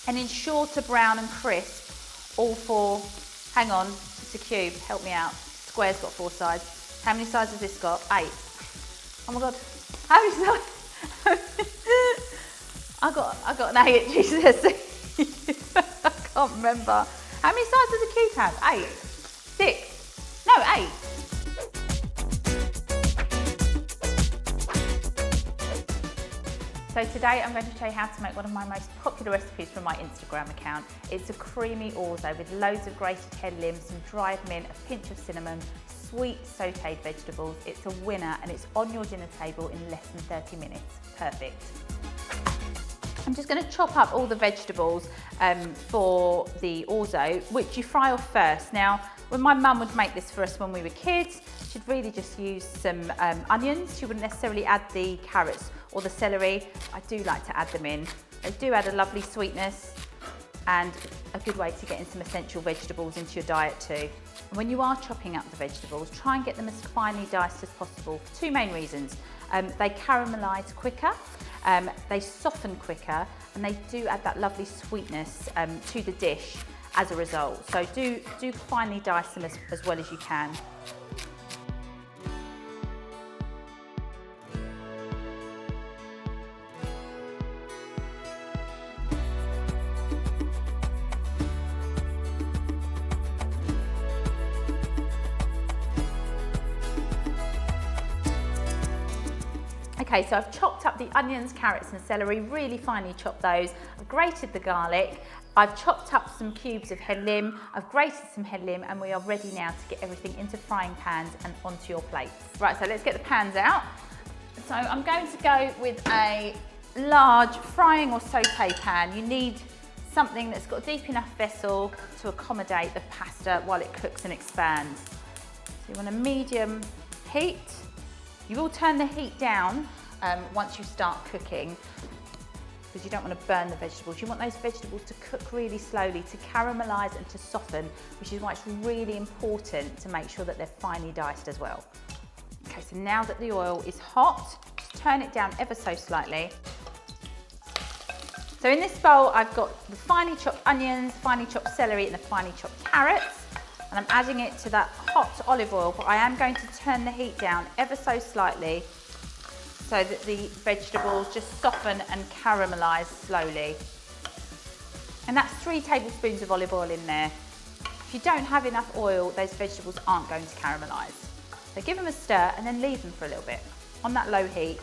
and ensure to brown and crisp all four. Hang on, it's a cube, help me out. Square's got 4 sides. How many sides has this got? 8. Oh my God, how many sides? I got an 8, Jesus. I can't remember. How many sides does a cube have? 8? 6? No, 8. So today I'm going to show you how to make one of my most popular recipes from my Instagram account. It's a creamy orzo with loads of grated hellim, some dried mint, a pinch of cinnamon, sweet sautéed vegetables. It's a winner and it's on your dinner table in less than 30 minutes. Perfect. I'm just going to chop up all the vegetables for the orzo, which you fry off first. Now, when my mum would make this for us when we were kids, she'd really just use some onions. She wouldn't necessarily add the carrots or the celery. I do like to add them in. They do add a lovely sweetness and a good way to get in some essential vegetables into your diet too. And when you are chopping up the vegetables, try and get them as finely diced as possible for 2 main reasons. They caramelise quicker, they soften quicker, and they do add that lovely sweetness to the dish as a result. So do finely dice them as well as you can. Okay, so I've chopped up the onions, carrots and celery, really finely chopped those. I've grated the garlic. I've chopped up some cubes of hellim. I've grated some hellim and we are ready now to get everything into frying pans and onto your plates. Right, so let's get the pans out. So I'm going to go with a large frying or sauté pan. You need something that's got a deep enough vessel to accommodate the pasta while it cooks and expands. So you want a medium heat. You will turn the heat down once you start cooking because you don't want to burn the vegetables. You want those vegetables to cook really slowly, to caramelise and to soften, which is why it's really important to make sure that they're finely diced as well. Okay, so now that the oil is hot, just turn it down ever so slightly. So in this bowl, I've got the finely chopped onions, finely chopped celery and the finely chopped carrots. And I'm adding it to that hot olive oil, but I am going to turn the heat down ever so slightly so that the vegetables just soften and caramelise slowly. And that's 3 tablespoons of olive oil in there. If you don't have enough oil, those vegetables aren't going to caramelise. So give them a stir and then leave them for a little bit on that low heat,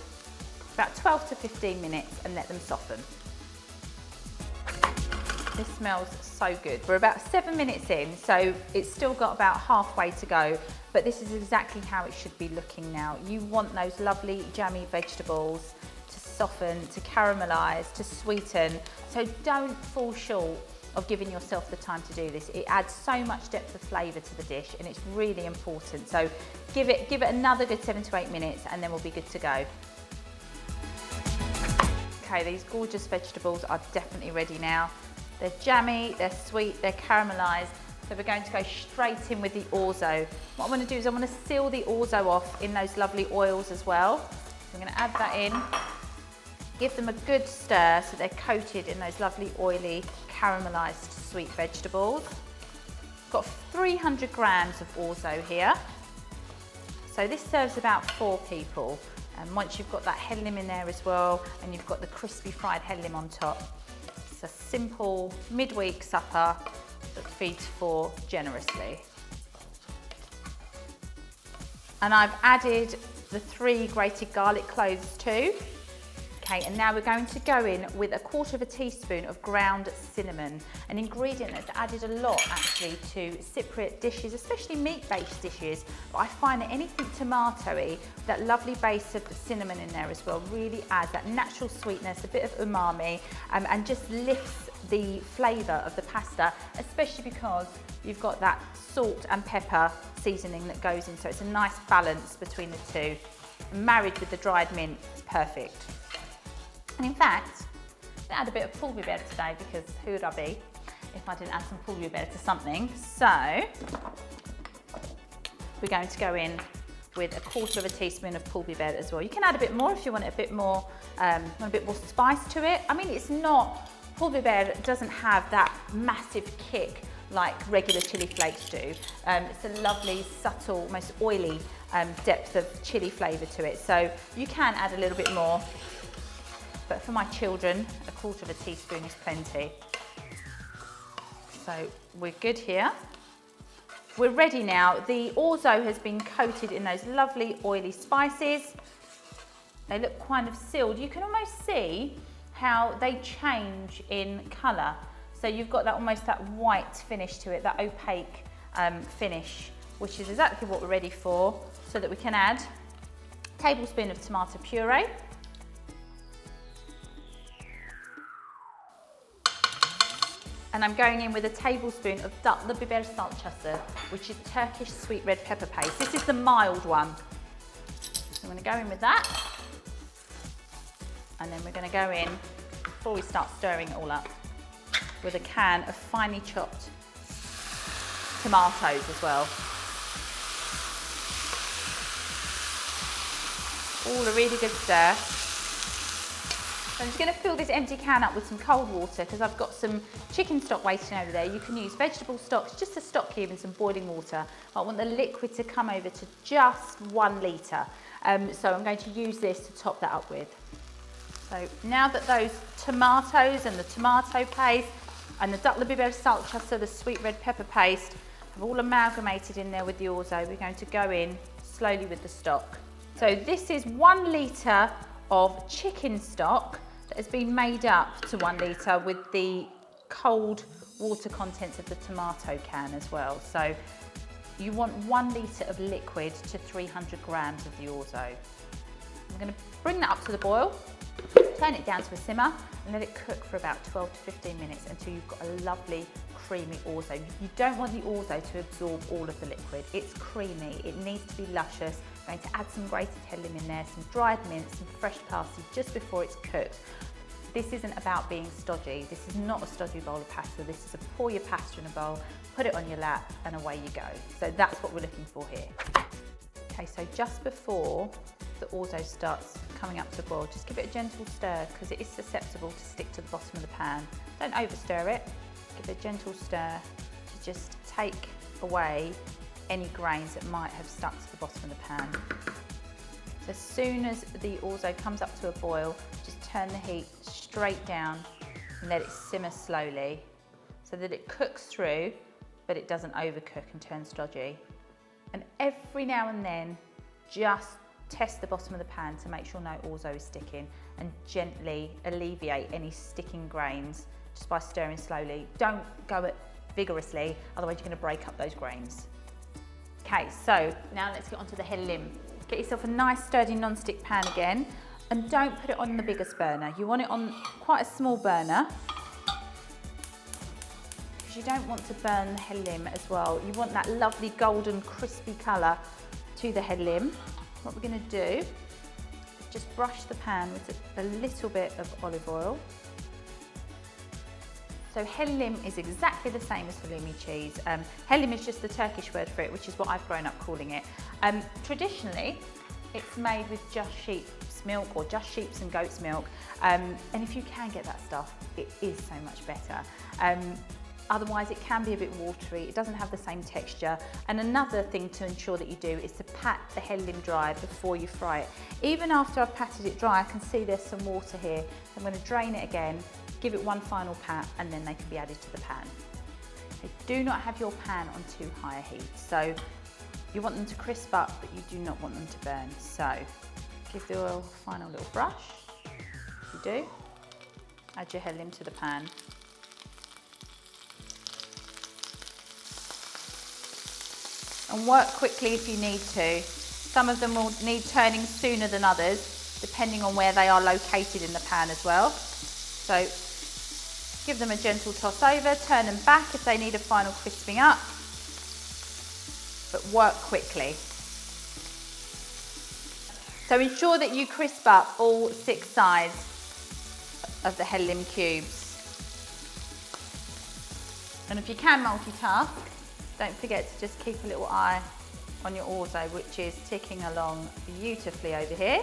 about 12 to 15 minutes, and let them soften. This smells so good. We're about 7 minutes in, so it's still got about halfway to go, but this is exactly how it should be looking now. You want those lovely jammy vegetables to soften, to caramelise, to sweeten, so don't fall short of giving yourself the time to do this. It adds so much depth of flavour to the dish and it's really important. So give it another good 7 to 8 minutes and then we'll be good to go. Okay, these gorgeous vegetables are definitely ready now. They're jammy, they're sweet, they're caramelised. So we're going to go straight in with the orzo. What I'm going to do is I'm going to seal the orzo off in those lovely oils as well. So I'm going to add that in, give them a good stir so they're coated in those lovely oily caramelised sweet vegetables. I've got 300 grams of orzo here. So this serves about 4 people. And once you've got that hellim in there as well, and you've got the crispy fried hellim on top, a simple midweek supper that feeds 4 generously. And I've added the 3 grated garlic cloves too. Okay, and now we're going to go in with 1/4 teaspoon of ground cinnamon, an ingredient that's added a lot actually to Cypriot dishes, especially meat-based dishes. But I find that anything tomatoey, that lovely base of the cinnamon in there as well, really adds that natural sweetness, a bit of umami, and just lifts the flavour of the pasta, especially because you've got that salt and pepper seasoning that goes in, so it's a nice balance between the two. Married with the dried mint, it's perfect. And in fact, I add a bit of purée biber today because who would I be if I didn't add some purée biber to something? So we're going to go in with 1/4 teaspoon of purée biber as well. You can add a bit more if you want it a bit more, spice to it. I mean, it's not biber doesn't have that massive kick like regular chili flakes do. It's a lovely, subtle, almost oily depth of chili flavour to it. So you can add a little bit more, but for my children, 1/4 teaspoon is plenty. So we're good here. We're ready now. The orzo has been coated in those lovely oily spices. They look kind of sealed. You can almost see how they change in colour. So you've got that almost that white finish to it, that opaque finish, which is exactly what we're ready for, so that we can add a tablespoon of tomato puree. And I'm going in with a tablespoon of biber salçası, which is Turkish sweet red pepper paste. This is the mild one. So I'm going to go in with that. And then we're going to go in, before we start stirring it all up, with a can of finely chopped tomatoes as well. All a really good stir. I'm just going to fill this empty can up with some cold water because I've got some chicken stock waiting over there. You can use vegetable stocks, just a stock cube and some boiling water. I want the liquid to come over to just 1 litre. So I'm going to use this to top that up with. So now that those tomatoes and the tomato paste and the biber salçası, the sweet red pepper paste, have all amalgamated in there with the orzo, we're going to go in slowly with the stock. So this is 1 litre of chicken stock that has been made up to 1 litre with the cold water contents of the tomato can as well. So you want 1 litre of liquid to 300 grams of the orzo. I'm going to bring that up to the boil, turn it down to a simmer and let it cook for about 12 to 15 minutes until you've got a lovely creamy orzo. You don't want the orzo to absorb all of the liquid. It's creamy, it needs to be luscious. I'm going to add some grated hellim in there, some dried mint, some fresh parsley just before it's cooked. This isn't about being stodgy. This is not a stodgy bowl of pasta. This is a pour your pasta in a bowl, put it on your lap and away you go. So that's what we're looking for here. Okay, so just before the orzo starts coming up to boil, just give it a gentle stir because it is susceptible to stick to the bottom of the pan. Don't over stir it. Give it a gentle stir to just take away any grains that might have stuck to the bottom of the pan. So as soon as the orzo comes up to a boil, just turn the heat straight down and let it simmer slowly so that it cooks through but it doesn't overcook and turn stodgy. And every now and then just test the bottom of the pan to make sure no orzo is sticking and gently alleviate any sticking grains just by stirring slowly. Don't go it vigorously, otherwise you're going to break up those grains. Okay, so now let's get onto the hellim. Get yourself a nice sturdy non-stick pan again and don't put it on the biggest burner. You want it on quite a small burner because you don't want to burn the hellim as well. You want that lovely golden crispy colour to the hellim. What we're going to do is just brush the pan with a little bit of olive oil. So hellim is exactly the same as halloumi cheese. Hellim is just the Turkish word for it, which is what I've grown up calling it. Traditionally, it's made with just sheep's milk or just sheep's and goat's milk. And if you can get that stuff, it is so much better. Otherwise, it can be a bit watery. It doesn't have the same texture. And another thing to ensure that you do is to pat the hellim dry before you fry it. Even after I've patted it dry, I can see there's some water here. I'm going to drain it again, give it one final pat, and then they can be added to the pan. Okay, do not have your pan on too high a heat. So you want them to crisp up, but you do not want them to burn. So give the oil a final little brush. If you do, add your hellim to the pan. And work quickly if you need to. Some of them will need turning sooner than others, depending on where they are located in the pan as well. So give them a gentle toss over, turn them back if they need a final crisping up, but work quickly. So ensure that you crisp up all 6 sides of the hellim cubes. And if you can multitask, don't forget to just keep a little eye on your orzo, which is ticking along beautifully over here.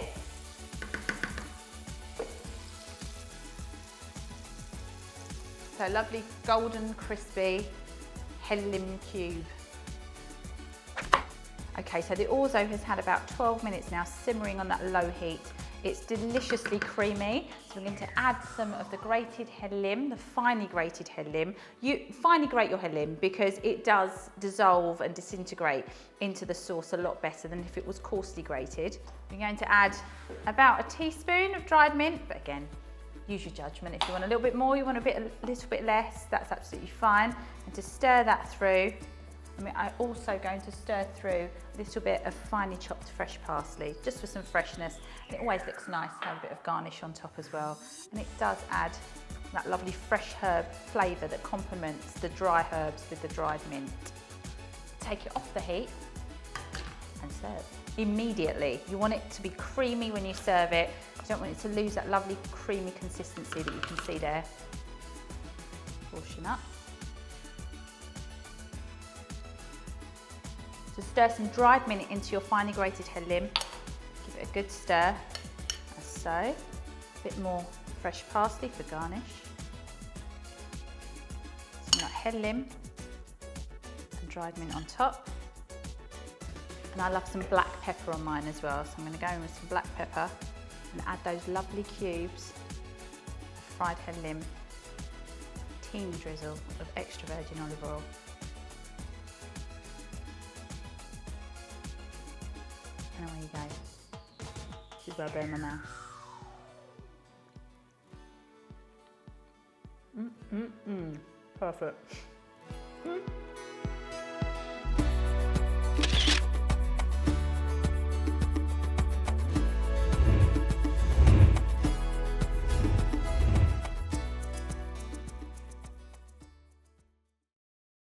So lovely golden crispy Hellim cube. Okay, so the Orzo has had about 12 minutes now simmering on that low heat. It's deliciously creamy, so we're going to add some of the grated Hellim, the finely grated Hellim. You finely grate your Hellim because it does dissolve and disintegrate into the sauce a lot better than if it was coarsely grated. We're going to add about a teaspoon of dried mint, but again, use your judgment. If you want a little bit more, you want a little bit less, that's absolutely fine. And to stir that through, I'm also going to stir through a little bit of finely chopped fresh parsley, just for some freshness. And it always looks nice to have a bit of garnish on top as well. And it does add that lovely fresh herb flavour that complements the dry herbs with the dried mint. Take it off the heat and serve immediately. You want it to be creamy when you serve it. You don't want it to lose that lovely creamy consistency that you can see there. Portion up. So stir some dried mint into your finely grated Hellim. Give it a good stir, as so. A bit more fresh parsley for garnish. Some of that Hellim and dried mint on top. And I love some black pepper on mine as well, so I'm going to go in with some black pepper and add those lovely cubes of fried Hellim. Teeny drizzle of extra virgin olive oil. And away you go. This is where I burn my mouth. Perfect.